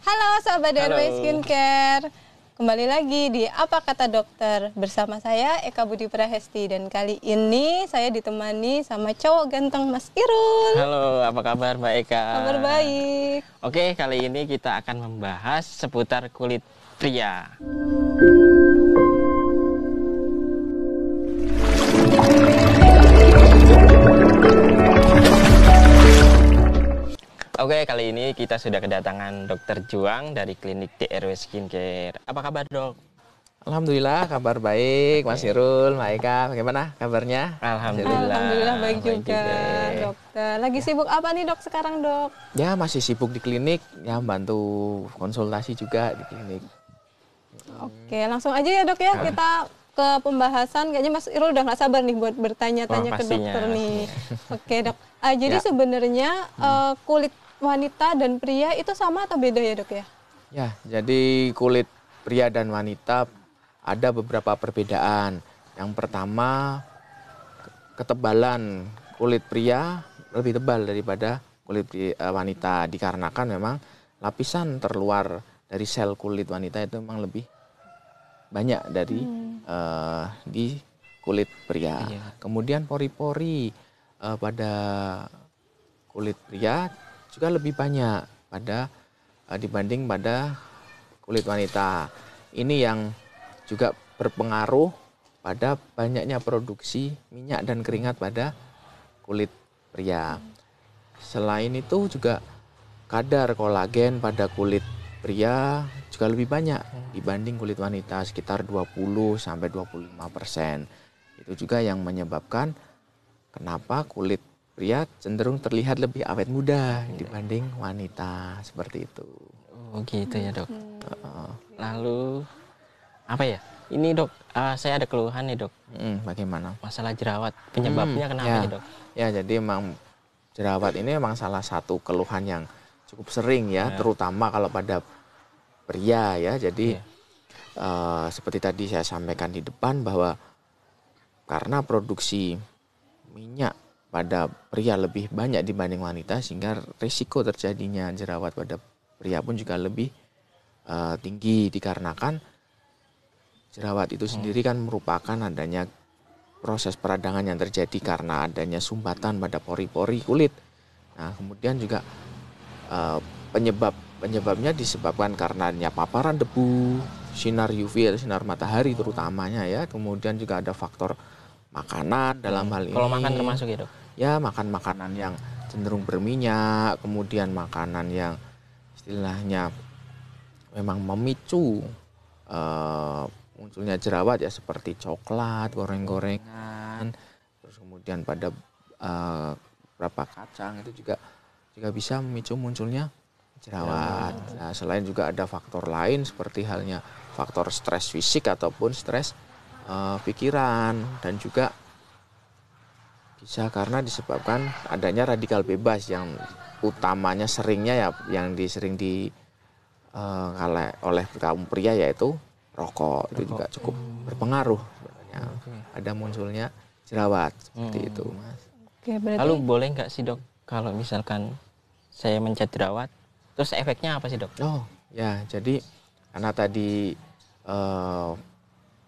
Halo Sobat Halo. RW Skincare, kembali lagi di Apa Kata Dokter bersama saya Eka Budi Prahesti, dan kali ini saya ditemani sama cowok ganteng Mas Irul. Halo, apa kabar Mbak Eka? Kabar baik. Oke, kali ini kita akan membahas seputar kulit pria. Oke, kali ini kita sudah kedatangan Dokter Juang dari klinik DRW Skincare. Apa kabar, Dok? Alhamdulillah, kabar baik, Mas Irul, Mbak Eka. Bagaimana kabarnya? Alhamdulillah baik juga, juga. dokter. Lagi sibuk apa nih dok sekarang dok? Ya, masih sibuk di klinik, ya bantu konsultasi juga di klinik. Oke, langsung aja ya dok ya, kita ke pembahasan. Kayaknya Mas Irul udah nggak sabar nih buat bertanya-tanya ke dokter nih. Oke dok, jadi sebenarnya kulit wanita dan pria itu sama atau beda ya dok ya? Ya, jadi kulit pria dan wanita ada beberapa perbedaan. Yang pertama, ketebalan kulit pria lebih tebal daripada kulit wanita, dikarenakan memang lapisan terluar dari sel kulit wanita itu memang lebih banyak dari di kulit pria. Kemudian pori-pori pada kulit pria juga lebih banyak dibanding pada kulit wanita. Ini yang juga berpengaruh pada banyaknya produksi minyak dan keringat pada kulit pria. Selain itu juga kadar kolagen pada kulit pria juga lebih banyak dibanding kulit wanita, sekitar 20-25%. Itu juga yang menyebabkan kenapa kulit pria cenderung terlihat lebih awet muda dibanding wanita, seperti itu. Oh gitu ya dok. Lalu apa ya? Ini dok, saya ada keluhan nih dok. Bagaimana? Masalah jerawat. Penyebabnya kenapa ya dok? Ya, jadi memang jerawat ini memang salah satu keluhan yang cukup sering ya, terutama kalau pada pria ya. Jadi seperti tadi saya sampaikan di depan bahwa karena produksi minyak pada pria lebih banyak dibanding wanita, sehingga risiko terjadinya jerawat pada pria pun juga lebih tinggi, dikarenakan jerawat itu sendiri kan merupakan adanya proses peradangan yang terjadi karena adanya sumbatan pada pori-pori kulit. Nah, kemudian juga penyebabnya disebabkan karena adanya paparan debu, sinar UV atau sinar matahari terutamanya ya. Kemudian juga ada faktor makanan dalam hal ini. Kalau makan termasuk ya dok? Ya, makan makanan yang cenderung berminyak, kemudian makanan yang istilahnya memang memicu munculnya jerawat ya, seperti coklat, goreng-gorengan, terus kemudian pada beberapa kacang itu juga bisa memicu munculnya jerawat. Nah, selain juga ada faktor lain seperti halnya faktor stres fisik ataupun stres pikiran, dan juga bisa karena disebabkan adanya radikal bebas yang utamanya seringnya ya yang sering oleh kaum pria, yaitu rokok. Itu juga cukup berpengaruh sebenarnya ada munculnya jerawat seperti itu, Mas. Oke, berarti... Lalu boleh nggak sih dok kalau misalkan saya mencat jerawat, terus efeknya apa sih dok? Oh ya, jadi karena tadi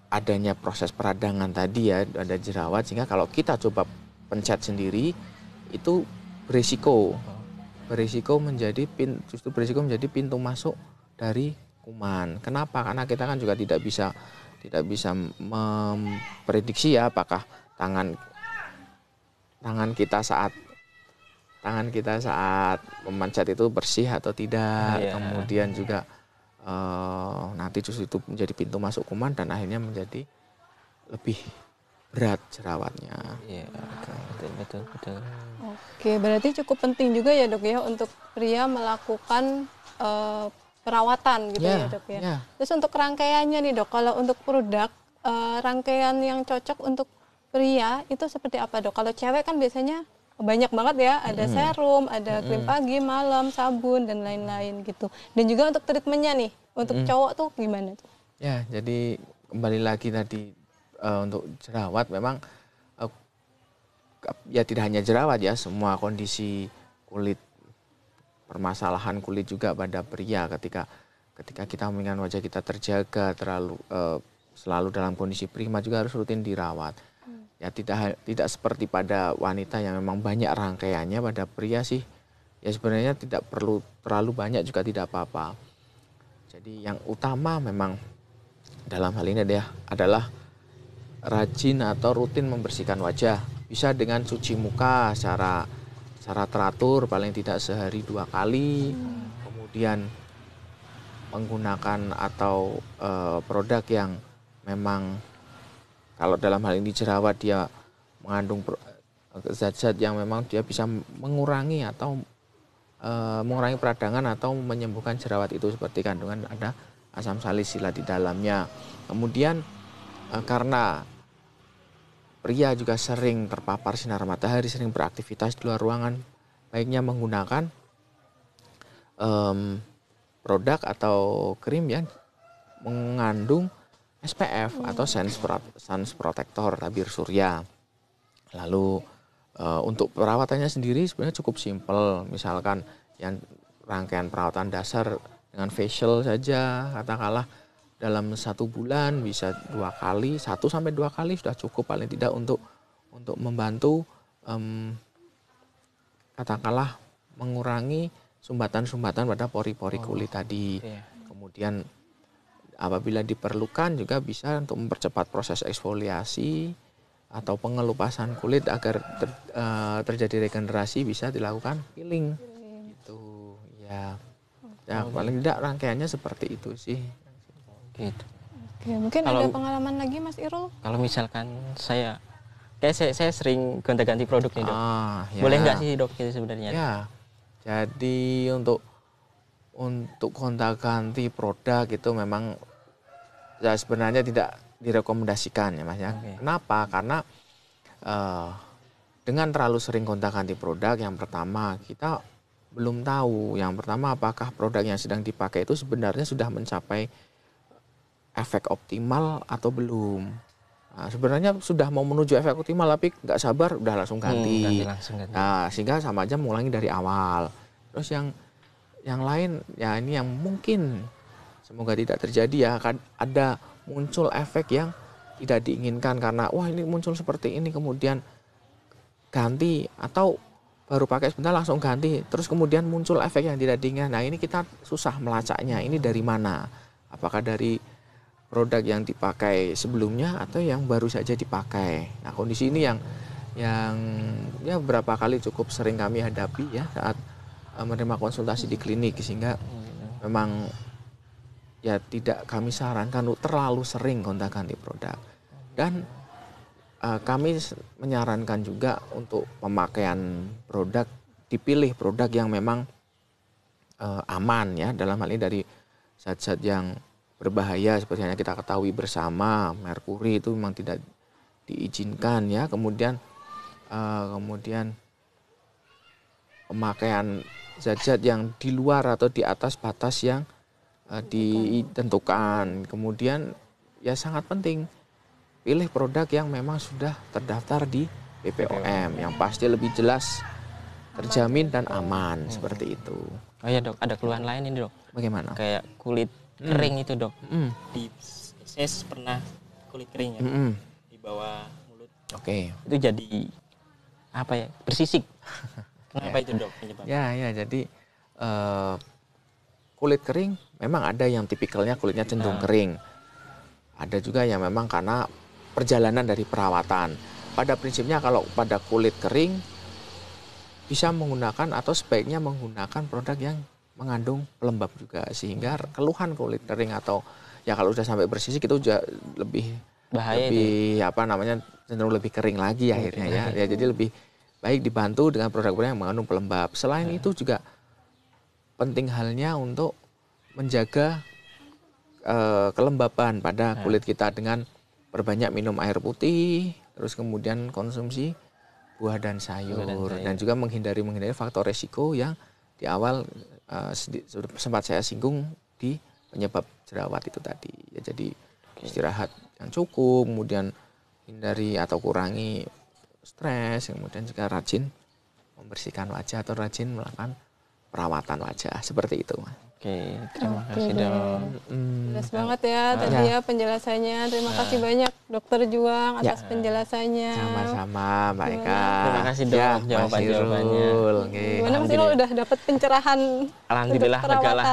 adanya proses peradangan tadi ya, ada jerawat, sehingga kalau kita coba pencet sendiri itu berisiko menjadi pintu masuk dari kuman. Kenapa? Karena kita kan juga tidak bisa memprediksi ya apakah tangan kita saat memencet itu bersih atau tidak. Kemudian juga nanti justru itu menjadi pintu masuk kuman dan akhirnya menjadi lebih berat jerawatnya. Iya, betul. Oke, berarti cukup penting juga ya dok ya untuk pria melakukan perawatan gitu ya dok ya. Terus untuk rangkaiannya nih dok, kalau untuk produk rangkaian yang cocok untuk pria itu seperti apa dok? Kalau cewek kan biasanya banyak banget ya, ada serum, ada krim pagi, malam, sabun dan lain-lain gitu. Dan juga untuk treatmentnya nih, untuk cowok tuh gimana tuh? Ya, jadi kembali lagi tadi untuk jerawat memang ya tidak hanya jerawat ya, semua kondisi kulit permasalahan kulit juga pada pria ketika kita menginginkan wajah kita terjaga selalu dalam kondisi prima, juga harus rutin dirawat. Ya tidak seperti pada wanita yang memang banyak rangkaiannya. Pada pria sih ya sebenarnya tidak perlu terlalu banyak juga tidak apa-apa. Jadi yang utama memang dalam hal ini adalah rajin atau rutin membersihkan wajah. Bisa dengan cuci muka secara teratur, paling tidak sehari 2 kali. Kemudian menggunakan atau produk yang memang kalau dalam hal ini jerawat dia mengandung zat-zat yang memang dia bisa mengurangi atau mengurangi peradangan atau menyembuhkan jerawat itu, seperti kandungan ada asam salisilat di dalamnya. Kemudian karena pria juga sering terpapar sinar matahari, sering beraktivitas di luar ruangan, baiknya menggunakan produk atau krim yang mengandung SPF atau sun protector, tabir surya. Lalu untuk perawatannya sendiri sebenarnya cukup simpel. Misalkan yang rangkaian perawatan dasar dengan facial saja, katakanlah dalam 1 bulan bisa 2 kali, 1 sampai 2 kali sudah cukup paling tidak untuk membantu katakanlah mengurangi sumbatan-sumbatan pada pori-pori kulit tadi. Kemudian apabila diperlukan juga bisa untuk mempercepat proses eksfoliasi atau pengelupasan kulit agar terjadi regenerasi, bisa dilakukan peeling. Gitu ya. Ya paling tidak rangkaiannya seperti itu sih. Gitu. Oke, mungkin ada pengalaman lagi Mas Irul? Kalau misalkan saya sering gonta-ganti produk nih dok. Ya. Boleh nggak sih dok itu sebenarnya? Ya. Jadi untuk gonta-ganti produk itu memang ya sebenarnya tidak direkomendasikan ya Mas ya. Kenapa? Karena dengan terlalu sering gonta-ganti produk, yang pertama kita belum tahu, yang pertama apakah produk yang sedang dipakai itu sebenarnya sudah mencapai efek optimal atau belum. Nah, sebenarnya sudah mau menuju efek optimal tapi nggak sabar udah langsung ganti. Nah, sehingga sama aja mengulangi dari awal. Terus yang lain ya ini yang mungkin semoga tidak terjadi ya, akan ada muncul efek yang tidak diinginkan karena wah ini muncul seperti ini kemudian ganti, atau baru pakai sebentar langsung ganti terus kemudian muncul efek yang tidak diinginkan. Nah, ini kita susah melacaknya, ini dari mana? Apakah dari produk yang dipakai sebelumnya atau yang baru saja dipakai. Nah, kondisi ini yang ya beberapa kali cukup sering kami hadapi ya saat menerima konsultasi di klinik, sehingga memang ya tidak kami sarankan untuk terlalu sering gonta-ganti produk. Dan kami menyarankan juga untuk pemakaian produk, dipilih produk yang memang aman ya, dalam hal ini dari zat-zat yang berbahaya seperti yang kita ketahui bersama, merkuri itu memang tidak diizinkan ya. Kemudian pemakaian zat-zat yang di luar atau di atas batas yang ditentukan. Kemudian ya sangat penting pilih produk yang memang sudah terdaftar di BPOM, yang pasti lebih jelas, terjamin dan aman seperti itu. Oh ya dok, ada keluhan lain ini dok. Bagaimana? Kayak kulit kering itu dok. Saya pernah kulit kering ya di bawah mulut. Oke. Itu jadi apa ya, bersisik. Kenapa itu dok penyebabnya? Ya jadi kulit kering memang ada yang tipikalnya kulitnya cenderung kering. Ada juga yang memang karena perjalanan dari perawatan. Pada prinsipnya kalau pada kulit kering bisa menggunakan atau sebaiknya menggunakan produk yang mengandung pelembab juga, sehingga keluhan kulit kering atau ya kalau sudah sampai bersisik itu lebih bahaya, cenderung lebih kering lagi akhirnya ya. Jadi lebih baik dibantu dengan produk-produk yang mengandung pelembab. Selain itu juga penting halnya untuk menjaga kelembapan pada kulit kita dengan perbanyak minum air putih, terus kemudian konsumsi buah dan sayur. Dan juga menghindari faktor resiko yang di awal sempat saya singgung di penyebab jerawat itu tadi. Ya, jadi istirahat yang cukup, kemudian hindari atau kurangi stres, kemudian juga rajin membersihkan wajah atau rajin melakukan perawatan wajah seperti itu, Mas. Oke, terima kasih dok. Jelas banget ya tadi ya penjelasannya. Terima kasih banyak Dokter Juang atas penjelasannya. Sama-sama Mbak Eka. Terima kasih dok jawabannya. Gimana Mas Irul udah dapat pencerahan? Alhamdulillah lega lah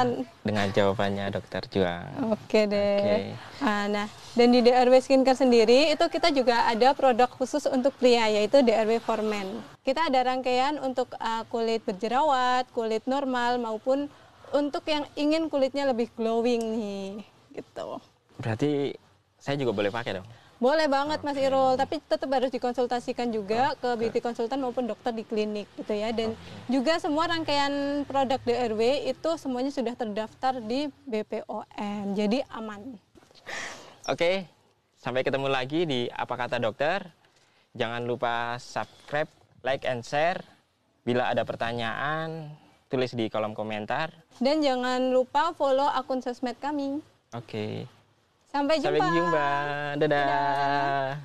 dengan jawabannya Dokter Juang. Oke deh. Nah, dan di DRW Skincare sendiri itu kita juga ada produk khusus untuk pria yaitu DRW for Men. Kita ada rangkaian untuk kulit berjerawat, kulit normal maupun untuk yang ingin kulitnya lebih glowing nih, gitu. Berarti saya juga boleh pakai dong? Boleh banget Mas Irul, tapi tetap harus dikonsultasikan juga ke beauty konsultan maupun dokter di klinik gitu ya. Dan juga semua rangkaian produk DRW itu semuanya sudah terdaftar di BPOM, jadi aman. Oke, sampai ketemu lagi di Apa Kata Dokter. Jangan lupa subscribe, like, and share. Bila ada pertanyaan, tulis di kolom komentar. Dan jangan lupa follow akun sosmed kami. Oke. Sampai jumpa. Sampai jumpa. Dadah.